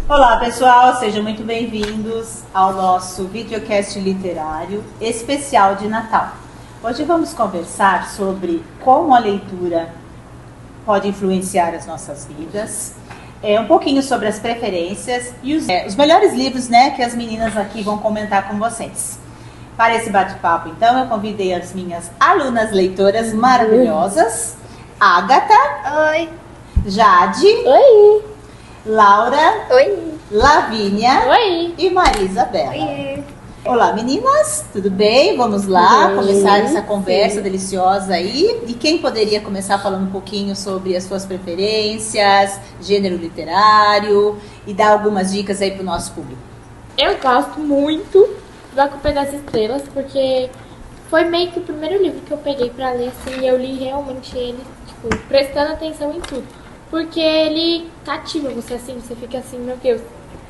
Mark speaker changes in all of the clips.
Speaker 1: Olá pessoal, sejam muito bem-vindos ao nosso videocast literário especial de Natal. Hoje vamos conversar sobre como a leitura pode influenciar as nossas vidas, um pouquinho sobre as preferências e os melhores livros, né, que as meninas aqui vão comentar com vocês. Para esse bate-papo, então, eu convidei as minhas alunas leitoras maravilhosas, Agatha.
Speaker 2: Oi.
Speaker 1: Jade.
Speaker 3: Oi.
Speaker 1: Laura.
Speaker 2: Oi.
Speaker 1: Lavínia.
Speaker 3: Oi.
Speaker 1: E Maria Isabela.
Speaker 2: Oi.
Speaker 1: Olá, meninas, tudo bem? Vamos lá começar essa conversa deliciosa aí. E quem poderia começar falando um pouquinho sobre as suas preferências, gênero literário e dar algumas dicas aí para o nosso público?
Speaker 3: Eu gosto muito da Culpa das Estrelas, porque foi meio que o primeiro livro que eu peguei pra ler, assim, e eu li realmente ele, tipo, prestando atenção em tudo. Porque ele cativa você, assim, você fica assim, meu Deus.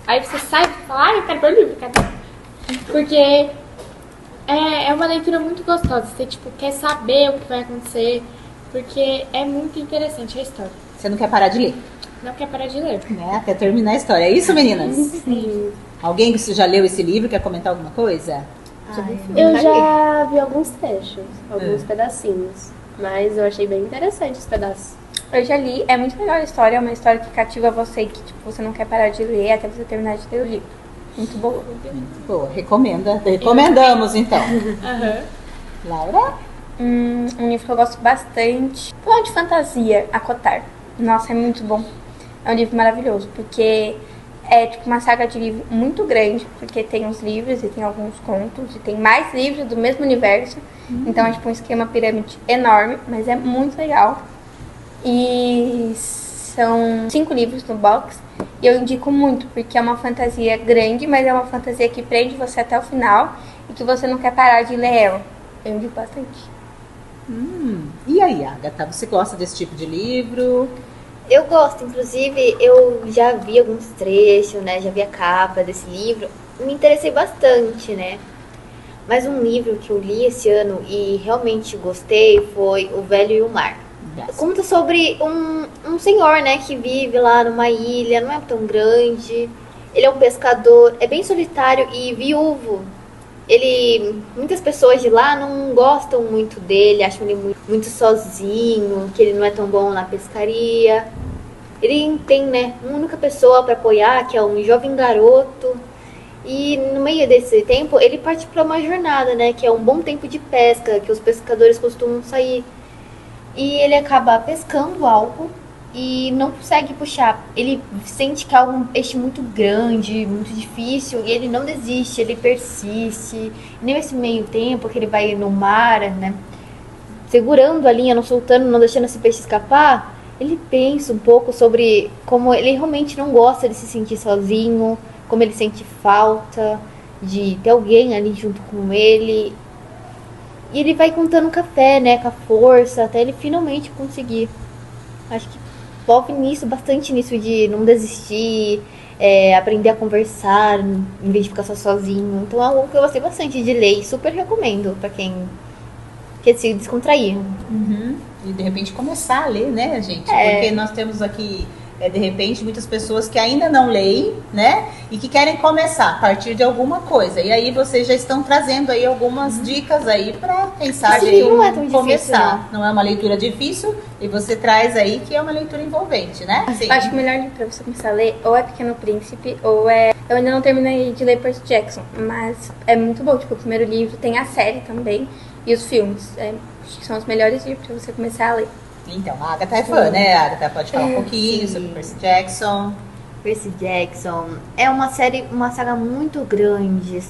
Speaker 3: Aí você sai e fala, eu quero ver o livro, cadê? Porque é uma leitura muito gostosa, você, tipo, quer saber o que vai acontecer, porque é muito interessante a história.
Speaker 1: Você não quer parar de ler?
Speaker 3: Não quer parar de ler.
Speaker 1: Né? Até terminar a história. É isso, meninas?
Speaker 3: Sim.
Speaker 1: Alguém que já leu esse livro quer comentar alguma coisa?
Speaker 4: Eu já vi alguns trechos, alguns pedacinhos, mas eu achei bem interessante os pedaços.
Speaker 2: Eu já li, é muito legal a história, é uma história que cativa você e que tipo, você não quer parar de ler até você terminar de ler o livro. Muito boa.
Speaker 1: Muito boa, recomendamos então. Laura?
Speaker 2: Um livro que eu gosto bastante, falando de fantasia, A Cotar. Nossa, é muito bom. É um livro maravilhoso, porque é tipo uma saga de livro muito grande, porque tem os livros e tem alguns contos, e tem mais livros do mesmo universo. Então é tipo um esquema pirâmide enorme, mas é muito legal. E são 5 livros no box, e eu indico muito, porque é uma fantasia grande, mas é uma fantasia que prende você até o final, e que você não quer parar de ler ela. Eu indico bastante.
Speaker 1: E aí, Agatha, você gosta desse tipo de livro?
Speaker 2: Eu gosto, inclusive, eu já vi alguns trechos, né? Já vi a capa desse livro. Me interessei bastante, né? Mas um livro que eu li esse ano e realmente gostei foi O Velho e o Mar. Conta sobre um senhor, né? Que vive lá numa ilha, não é tão grande. Ele é um pescador, é bem solitário e viúvo. Muitas pessoas de lá não gostam muito dele, acham ele muito sozinho, que ele não é tão bom na pescaria. Ele tem, né, uma única pessoa para apoiar, que é um jovem garoto. E no meio desse tempo, ele parte para uma jornada, né, que é um bom tempo de pesca, que os pescadores costumam sair. E ele acaba pescando algo e não consegue puxar. Ele sente que é um peixe muito grande, muito difícil, e ele não desiste, ele persiste. E nesse meio tempo que ele vai no mar, né, segurando a linha, não soltando, não deixando esse peixe escapar, ele pensa um pouco sobre como ele realmente não gosta de se sentir sozinho, como ele sente falta de ter alguém ali junto com ele. E ele vai contando com a fé, né, com a força, até ele finalmente conseguir. Acho que envolve bastante nisso de não desistir, aprender a conversar, em vez de ficar só sozinho. Então é algo que eu gostei bastante de ler e super recomendo pra quem quer se descontrair.
Speaker 1: E de repente começar a ler, né, gente? Porque nós temos aqui, de repente, muitas pessoas que ainda não leem, né? E que querem começar a partir de alguma coisa. E aí vocês já estão trazendo aí algumas dicas aí pra, quem sabe,
Speaker 2: não é tão
Speaker 1: começar.
Speaker 2: difícil,
Speaker 1: não é uma leitura difícil e você traz aí que é uma leitura envolvente, né? Sim.
Speaker 2: Eu acho que o melhor livro pra você começar a ler ou é Pequeno Príncipe ou é... Eu ainda não terminei de ler Percy Jackson, mas é muito bom. Tipo, o primeiro livro, tem a série também e os filmes. Acho que são os melhores livros pra você começar a ler.
Speaker 1: Então, a Agatha é fã, né? A Agatha pode falar um pouquinho sobre Percy Jackson.
Speaker 2: Percy Jackson é uma saga muito grande,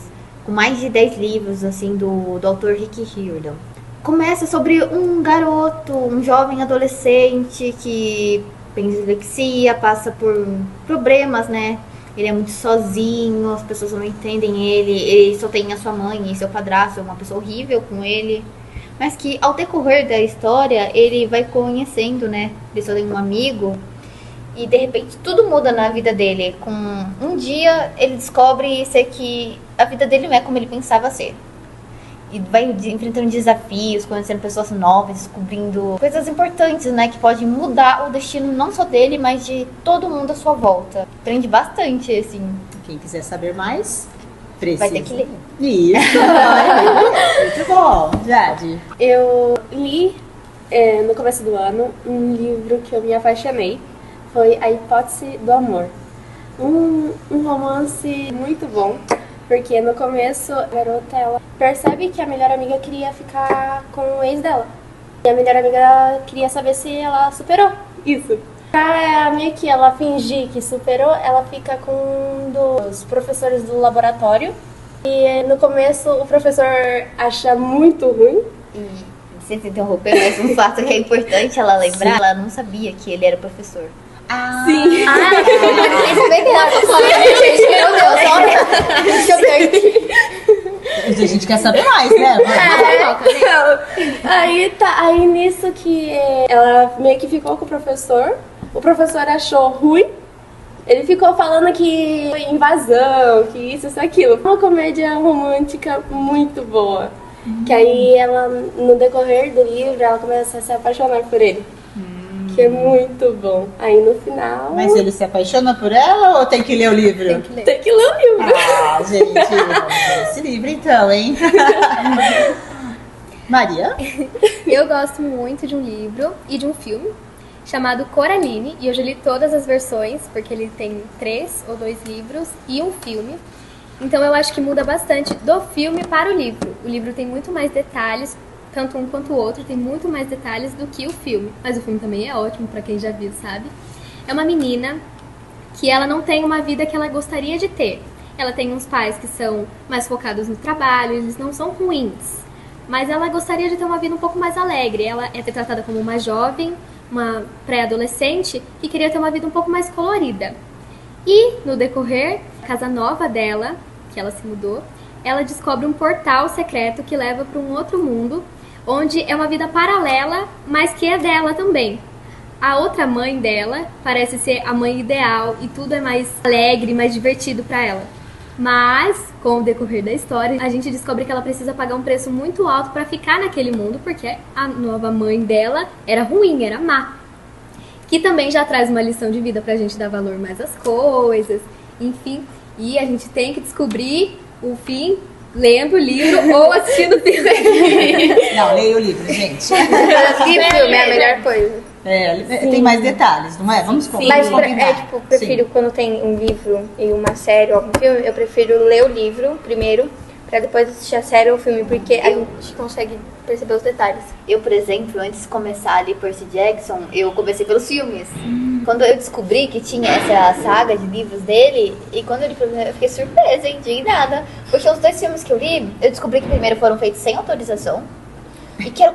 Speaker 2: com mais de 10 livros, assim, do autor Rick Riordan. Começa sobre um garoto, um jovem adolescente que tem dislexia, passa por problemas, né? Ele é muito sozinho, as pessoas não entendem ele só tem a sua mãe e seu padrasto, é uma pessoa horrível com ele. Mas que ao decorrer da história, ele vai conhecendo, né? Ele só tem um amigo. E de repente tudo muda na vida dele. Com um dia ele descobre que a vida dele não é como ele pensava ser. e vai enfrentando desafios, conhecendo pessoas novas, descobrindo coisas importantes, né, que podem mudar o destino não só dele, mas de todo mundo à sua volta. Aprende bastante, assim.
Speaker 1: Quem quiser saber mais, precisa.
Speaker 2: Vai ter que ler.
Speaker 1: Isso. Muito bom, Jade.
Speaker 4: Eu li no começo do ano um livro que eu me apaixonei. Foi A Hipótese do Amor. Um romance muito bom, porque no começo a garota ela percebe que a melhor amiga queria ficar com o ex dela. E a melhor amiga queria saber se ela superou isso. Pra meio que ela fingir que superou, ela fica com um dos professores do laboratório. E no começo o professor acha muito ruim.
Speaker 2: E sem se interromper, mas um fato que é importante ela lembrar, ela não sabia que ele era professor.
Speaker 4: Sim.
Speaker 2: Isso é bem claro. Meu Deus, olha.
Speaker 1: A gente quer saber mais, né?
Speaker 4: Aí nisso que ela meio que ficou com o professor professor achou ruim, ele ficou falando que foi invasão, que isso, aquilo. Uma comédia romântica muito boa. Que aí ela, no decorrer do livro, ela começa a se apaixonar por ele. Que é muito bom. Aí no final...
Speaker 1: Mas ele se apaixona por ela ou tem que ler o livro?
Speaker 4: Tem que ler o livro.
Speaker 1: Ah, gente, vamos ler esse livro então, hein? Maria?
Speaker 5: Eu gosto muito de um livro e de um filme chamado Coraline, e eu já li todas as versões, porque ele tem 3 ou 2 livros e um filme. Então eu acho que muda bastante do filme para o livro. O livro tem muito mais detalhes, tanto um quanto o outro, tem muito mais detalhes do que o filme. Mas o filme também é ótimo para quem já viu, sabe? É uma menina que ela não tem uma vida que ela gostaria de ter. Ela tem uns pais que são mais focados no trabalho, eles não são ruins. Mas ela gostaria de ter uma vida um pouco mais alegre. Ela é tratada como uma jovem, uma pré-adolescente, que queria ter uma vida um pouco mais colorida. E, no decorrer, a casa nova dela, que ela se mudou, ela descobre um portal secreto que leva para um outro mundo, onde é uma vida paralela, mas que é dela também. A outra mãe dela parece ser a mãe ideal e tudo é mais alegre, mais divertido para ela. Mas, com o decorrer da história, a gente descobre que ela precisa pagar um preço muito alto para ficar naquele mundo, porque a nova mãe dela era ruim, era má. Que também já traz uma lição de vida pra gente dar valor mais às coisas, enfim. E a gente tem que descobrir o fim lendo o livro ou assistindo o filme.
Speaker 1: Não, leia o livro, gente.
Speaker 2: E o filme é a melhor coisa.
Speaker 1: Tem mais detalhes, não é? Vamos
Speaker 6: Mas
Speaker 1: combinar.
Speaker 6: prefiro quando tem um livro e uma série ou algum filme, eu prefiro ler o livro primeiro, pra depois assistir a série ou o filme, porque a gente consegue perceber os detalhes.
Speaker 2: Eu, por exemplo, antes de começar ali Percy Jackson, eu comecei pelos filmes. Quando eu descobri que tinha essa saga de livros dele, e quando eu li pelo primeiro, eu fiquei surpresa, indignada. Porque os 2 filmes que eu li, eu descobri que primeiro foram feitos sem autorização. E que era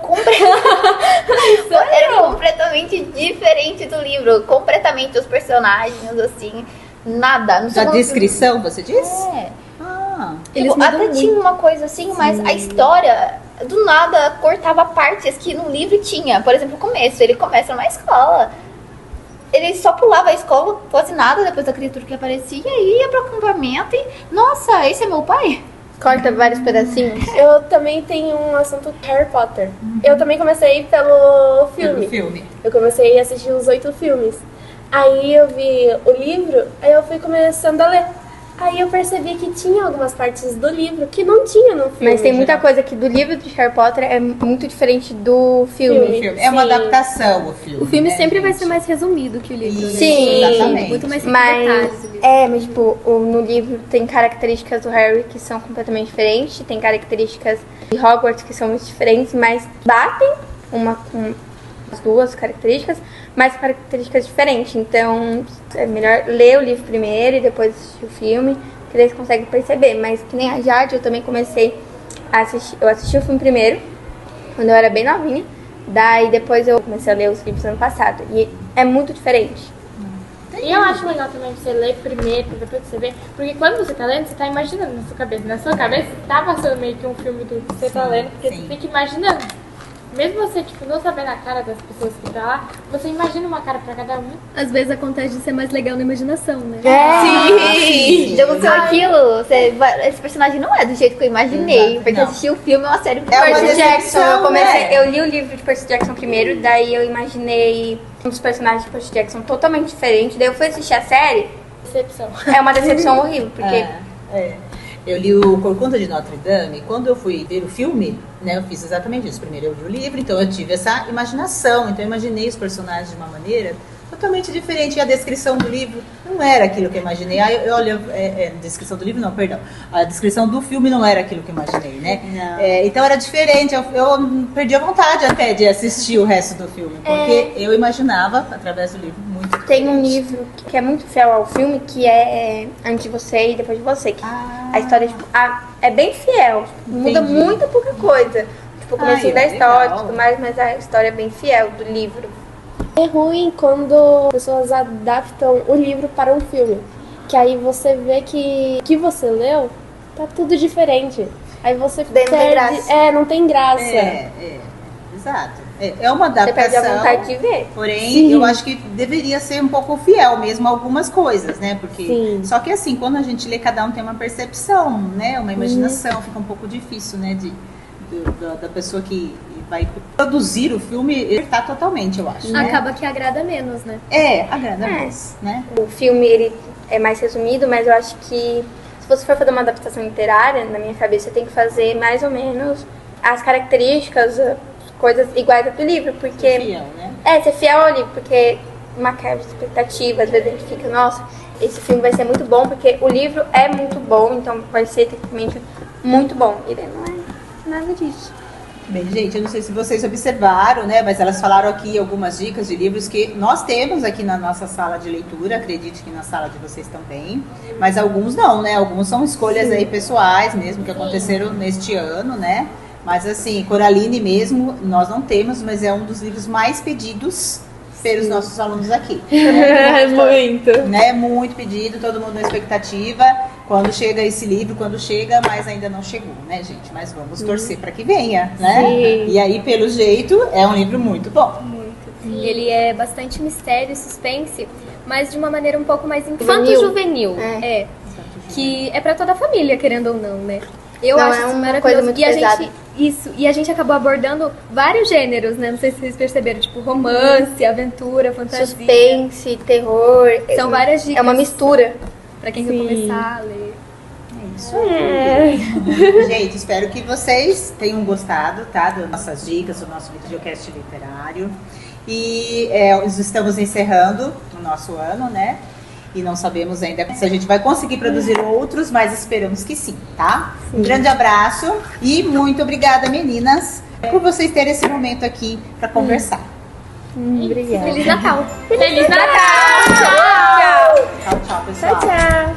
Speaker 2: completamente diferente do livro. Completamente os personagens, assim, nada. Não sei
Speaker 1: Da descrição, você disse?
Speaker 2: É.
Speaker 5: Eles
Speaker 2: Tipo, até
Speaker 5: mudam
Speaker 2: tinha uma coisa assim, mas a história, do nada, cortava partes que no livro tinha. Por exemplo, o começo, ele começa numa escola. Ele só pulava a escola, quase nada, depois da criatura que aparecia, e ia pro acampamento e... Nossa, esse é meu pai?
Speaker 6: Corta vários pedacinhos.
Speaker 4: Eu também tenho um assunto Harry Potter. Eu também comecei pelo filme. Eu comecei a assistir os 8 filmes. Aí eu vi o livro, aí eu fui começando a ler. Aí eu percebi que tinha algumas partes do livro que não tinha no filme.
Speaker 6: Mas tem muita coisa que do livro de Harry Potter é muito diferente do filme.
Speaker 1: É uma adaptação o filme.
Speaker 5: O filme
Speaker 1: né,
Speaker 5: sempre vai
Speaker 1: gente?
Speaker 5: ser mais resumido que o livro, né?
Speaker 6: Sim,
Speaker 1: exatamente.
Speaker 5: Muito mais
Speaker 6: Mas,
Speaker 5: detalhes.
Speaker 6: mas tipo, no livro tem características do Harry que são completamente diferentes, tem características de Hogwarts que são muito diferentes, mas batem uma com as duas características, mas características diferentes. Então, é melhor ler o livro primeiro e depois assistir o filme, que daí você consegue perceber. Mas que nem a Jade, eu também comecei a assistir, eu assisti o filme primeiro, quando eu era bem novinha, daí depois eu comecei a ler os livros ano passado, e é muito diferente.
Speaker 3: E eu acho legal também você ler primeiro, depois você ver. Porque quando você tá lendo, você tá imaginando na sua cabeça. Na sua cabeça tá passando meio que um filme do que você tá lendo, porque você fica imaginando. mesmo você, tipo, não sabendo a cara das pessoas que tá lá, você imagina uma cara pra cada um.
Speaker 5: Às vezes acontece de ser mais legal na imaginação, né?
Speaker 2: Sim! Já aconteceu aquilo? Esse personagem não é do jeito que eu imaginei. Porque
Speaker 1: Não.
Speaker 2: assistir o filme é uma série muito
Speaker 1: É uma
Speaker 6: Percy Jackson,
Speaker 1: decepção,
Speaker 6: eu li o livro de Percy Jackson primeiro, daí eu imaginei um dos personagens de Percy Jackson totalmente diferente, daí eu fui assistir a série,
Speaker 3: Decepção.
Speaker 6: é uma decepção horrível, porque
Speaker 1: Eu li o Corcunda de Notre Dame e quando eu fui ver o filme, né, eu fiz exatamente isso. Primeiro eu li o livro, então eu tive essa imaginação, então eu imaginei os personagens de uma maneira totalmente diferente. E a descrição do livro não era aquilo que eu imaginei. Eu olho, descrição do livro não, perdão. A descrição do filme não era aquilo que eu imaginei, né? Então era diferente. Eu perdi a vontade até de assistir o resto do filme, porque eu imaginava através do livro muito diferente.
Speaker 6: tem um livro que é muito fiel ao filme, que é Antes de Você e Depois de Você, que a história tipo, é bem fiel, muda
Speaker 1: Entendi.
Speaker 6: muita pouca coisa, tipo o comecinho da história e
Speaker 1: legal.
Speaker 6: tudo mais, mas a história é bem fiel do livro.
Speaker 4: É ruim quando pessoas adaptam o livro para um filme. Que aí você vê que o que você leu tá tudo diferente. Aí você
Speaker 6: Daí não tem graça.
Speaker 4: não tem graça.
Speaker 1: Exato. É uma
Speaker 6: Você perde
Speaker 1: adaptação.
Speaker 6: a vontade de ver.
Speaker 1: Porém, eu acho que deveria ser um pouco fiel mesmo a algumas coisas, né? Porque
Speaker 4: Sim.
Speaker 1: só que assim, quando a gente lê, cada um tem uma percepção, né? Uma imaginação, fica um pouco difícil, né? Da pessoa que vai produzir o filme acertar totalmente, eu acho. Né?
Speaker 5: Acaba que agrada menos, né?
Speaker 1: Agrada mais, né?
Speaker 6: O filme ele é mais resumido, mas eu acho que se você for fazer uma adaptação literária, na minha cabeça, tem que fazer mais ou menos as características, coisas iguais ao do livro, porque
Speaker 1: Fiel, né?
Speaker 6: ser fiel ao livro, porque uma quebra de expectativa, às vezes a gente fica, nossa, esse filme vai ser muito bom, porque o livro é muito bom, então vai ser tecnicamente muito bom. E daí não é nada disso.
Speaker 1: Bem, gente, eu não sei se vocês observaram, né? Mas elas falaram aqui algumas dicas de livros que nós temos aqui na nossa sala de leitura, acredite que na sala de vocês também. Mas alguns não, né? Alguns são escolhas aí pessoais mesmo, que aconteceram neste ano, né? Mas assim, Coraline mesmo, nós não temos, mas é um dos livros mais pedidos pelos nossos alunos aqui.
Speaker 2: É muito.
Speaker 1: Né? Muito pedido, todo mundo na expectativa. Quando chega esse livro, mas ainda não chegou, né, gente? Mas vamos torcer para que venha, né?
Speaker 2: Sim.
Speaker 1: E aí, pelo jeito, é um livro muito bom.
Speaker 5: Ele é bastante mistério e suspense, mas de uma maneira um pouco mais infanto-juvenil. Que é pra toda a família, querendo ou não, né? Eu
Speaker 6: Não,
Speaker 5: acho
Speaker 6: é
Speaker 5: isso
Speaker 6: uma
Speaker 5: maravilhoso.
Speaker 6: coisa muito pesada.
Speaker 5: E a gente acabou abordando vários gêneros, né? Não sei se vocês perceberam, tipo romance, aventura, fantasia.
Speaker 6: Suspense, terror.
Speaker 5: São várias dicas.
Speaker 6: É uma mistura.
Speaker 5: Pra quem quer começar a ler.
Speaker 1: Isso aí. Gente, espero que vocês tenham gostado, tá? Das nossas dicas, do nosso videocast literário. E estamos encerrando o nosso ano, né? E não sabemos ainda se a gente vai conseguir produzir outros, mas esperamos que sim, tá? Um grande abraço e muito obrigada, meninas, por vocês terem esse momento aqui para conversar.
Speaker 6: Obrigada.
Speaker 5: Feliz Natal!
Speaker 3: Feliz Natal!
Speaker 1: Tchau, tchau, pessoal.
Speaker 6: Tchau.